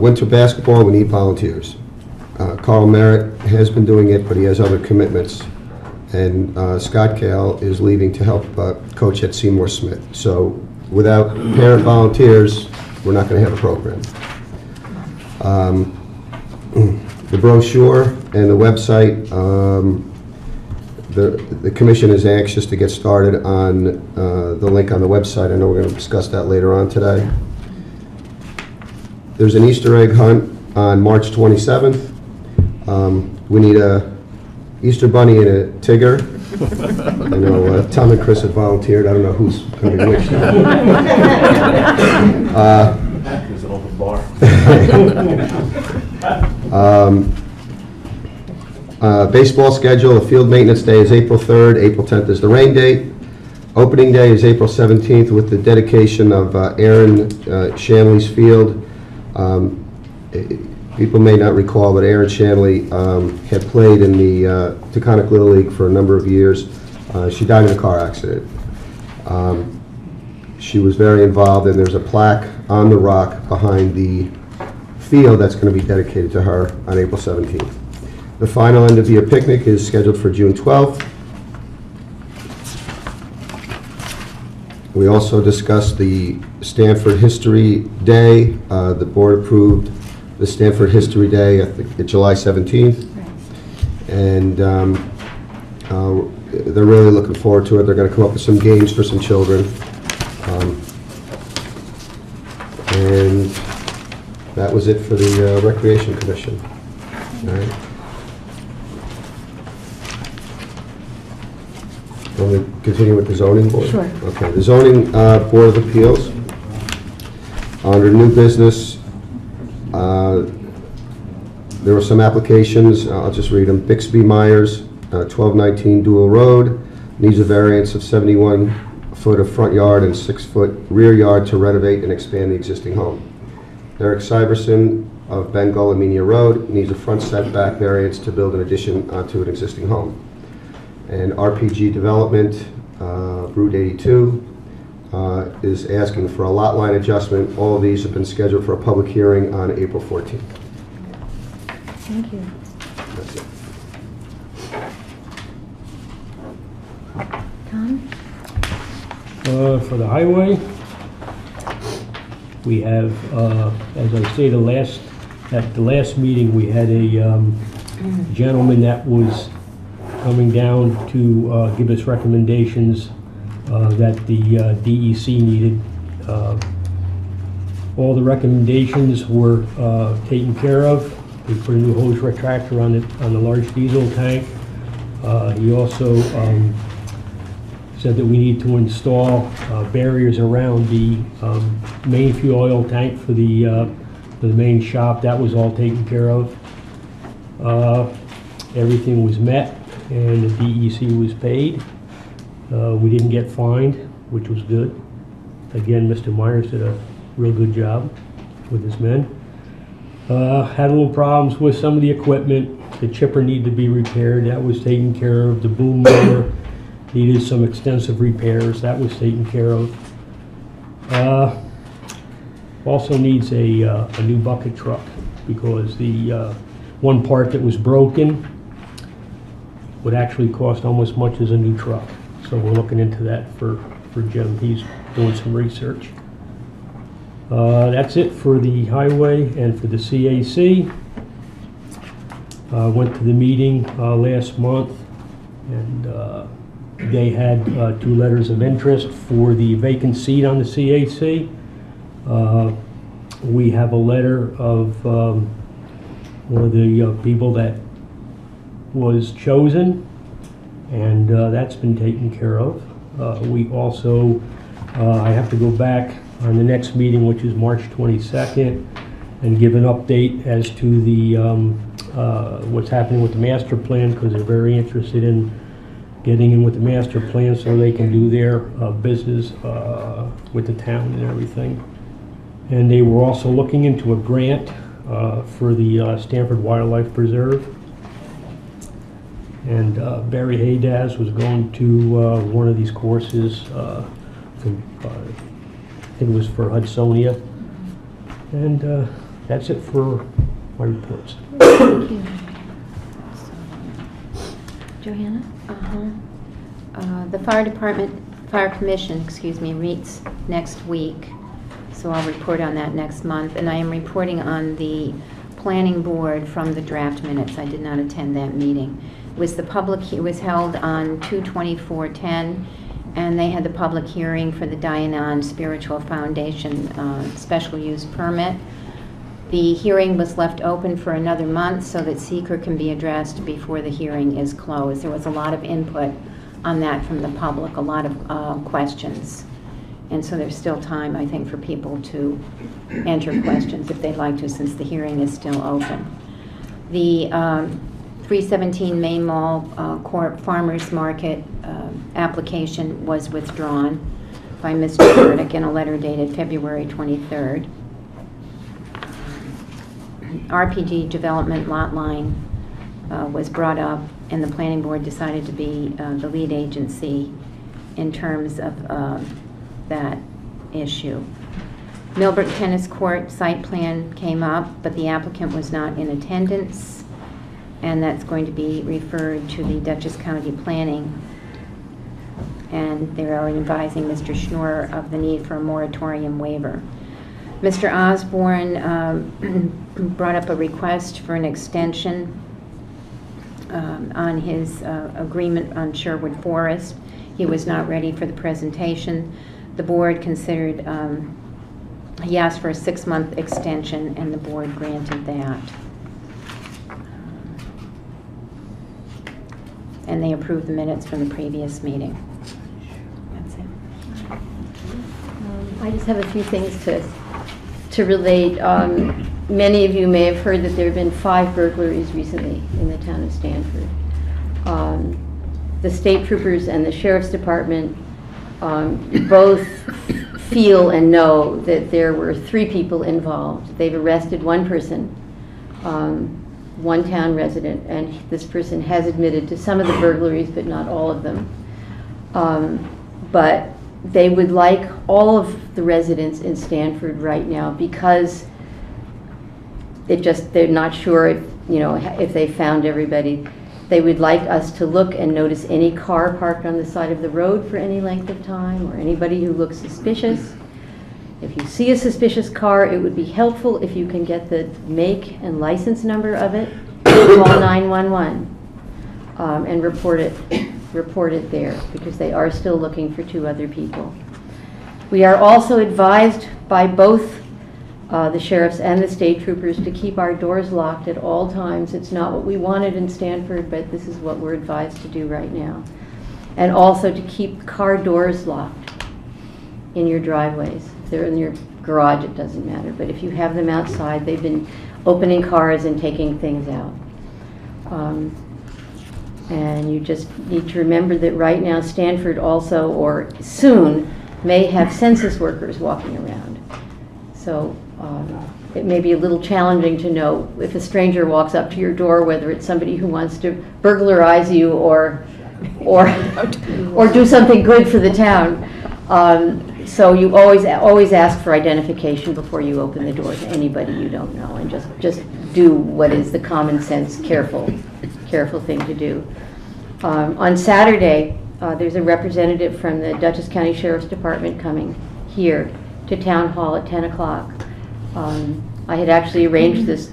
winter basketball, we need volunteers. Carl Merritt has been doing it, but he has other commitments. And Scott Kale is leaving to help coach at Seymour Smith. So without parent volunteers, we're not going to have a program. The brochure and the website, the commission is anxious to get started on the link on the website. I know we're going to discuss that later on today. There's an Easter egg hunt on March 27th. We need a Easter bunny and a Tigger. I know Tom and Chris have volunteered. I don't know who's going to be which. There's an open bar. Baseball schedule, the field maintenance day is April 3rd, April 10th is the rain date. Opening day is April 17th with the dedication of Aaron Shanley's field. People may not recall, but Aaron Shanley had played in the Taconic Little League for a number of years. She died in a car accident. She was very involved, and there's a plaque on the rock behind the field that's going to be dedicated to her on April 17th. The final end-of-year picnic is scheduled for June 12th. We also discussed the Stanford History Day. The board approved the Stanford History Day at July 17th. And they're really looking forward to it. They're going to come up with some games for some children. And that was it for the Recreation Commission. All right. Want to continue with the zoning board? Sure. Okay, the zoning board of appeals. Under new business, there were some applications. I'll just read them. Bixby Myers, 1219 Dual Road, needs a variance of 71 foot of front yard and 6 foot rear yard to renovate and expand the existing home. Eric Syverson of Bengal Armenia Road needs a front setback variance to build an addition onto an existing home. And RPG Development, Route 82, is asking for a lot line adjustment. All of these have been scheduled for a public hearing on April 14th. Thank you. That's it. Tom? For the highway, we have, as I stated at the last meeting, we had a gentleman that was coming down to give us recommendations that the DEC needed. All the recommendations were taken care of. We put a new hose retractor on the large diesel tank. He also said that we need to install barriers around the main fuel oil tank for the main shop. That was all taken care of. Everything was met, and the DEC was paid. We didn't get fined, which was good. Again, Mr. Myers did a real good job with his men. Had a little problems with some of the equipment. The chipper needed to be repaired. That was taken care of. The boom motor needed some extensive repairs. That was taken care of. Also needs a new bucket truck because the one part that was broken would actually cost almost as much as a new truck. So we're looking into that for Jim. He's doing some research. That's it for the highway and for the CAC. Went to the meeting last month, and they had 2 letters of interest for the vacant seat on the CAC. We have a letter of one of the people that was chosen, and that's been taken care of. We also, I have to go back on the next meeting, which is March 22nd, and give an update as to the what's happening with the master plan, because they're very interested in getting in with the master plan so they can do their business with the town and everything. And they were also looking into a grant for the Stanford Wildlife Preserve. And Barry Haydaz was going to one of these courses, I think it was for Hudsonia. And That's it for my reports. Thank you. Johanna? The fire commission, excuse me, meets next week, so I'll report on that next month. And I am reporting on the planning board from the draft minutes. I did not attend that meeting. It was held on 2/24/10, and they had the public hearing for the Dianon Spiritual Foundation special use permit. The hearing was left open for another month so that seeker can be addressed before the hearing is closed. There was a lot of input on that from the public, a lot of questions. And so there's still time, I think, for people to enter questions if they'd like to, since the hearing is still open. The 317 Main Mall Court Farmers Market application was withdrawn by Mr. Burdick in a letter dated February 23rd. RPG development lot line was brought up, and the planning board decided to be the lead agency in terms of that issue. Millbrook Tennis Court site plan came up, but the applicant was not in attendance, and that's going to be referred to the Dutchess County Planning, and they are advising Mr. Schnorr of the need for a moratorium waiver. Mr. Osborne brought up a request for an extension on his agreement on Sherwood Forest. He was not ready for the presentation. The board considered, he asked for a 6-month extension, and the board granted that. And they approved the minutes from the previous meeting. That's it. I just have a few things to relate. Many of you may have heard that there have been 5 burglaries recently in the town of Stanford. The state troopers and the sheriff's department both feel and know that there were 3 people involved. They've arrested 1 person, one town resident, and this person has admitted to some of the burglaries, but not all of them. But they would like all of the residents in Stanford right now, because they're not sure if they found everybody. They would like us to look and notice any car parked on the side of the road for any length of time, or anybody who looks suspicious. If you see a suspicious car, it would be helpful if you can get the make and license number of it, call 911 and report it there, because they are still looking for 2 other people. We are also advised by both the sheriffs and the state troopers to keep our doors locked at all times. It's not what we wanted in Stanford, but this is what we're advised to do right now. And also to keep car doors locked in your driveways. If they're in your garage, it doesn't matter, but if you have them outside, they've been opening cars and taking things out. And you just need to remember that right now Stanford also, or soon, may have census workers walking around. So it may be a little challenging to know if a stranger walks up to your door whether it's somebody who wants to burglarize you or do something good for the town. So you always ask for identification before you open the door to anybody you don't know, and just do what is the common sense, careful thing to do. On Saturday, there's a representative from the Dutchess County Sheriff's Department coming here to Town Hall at 10 o'clock. I had actually arranged this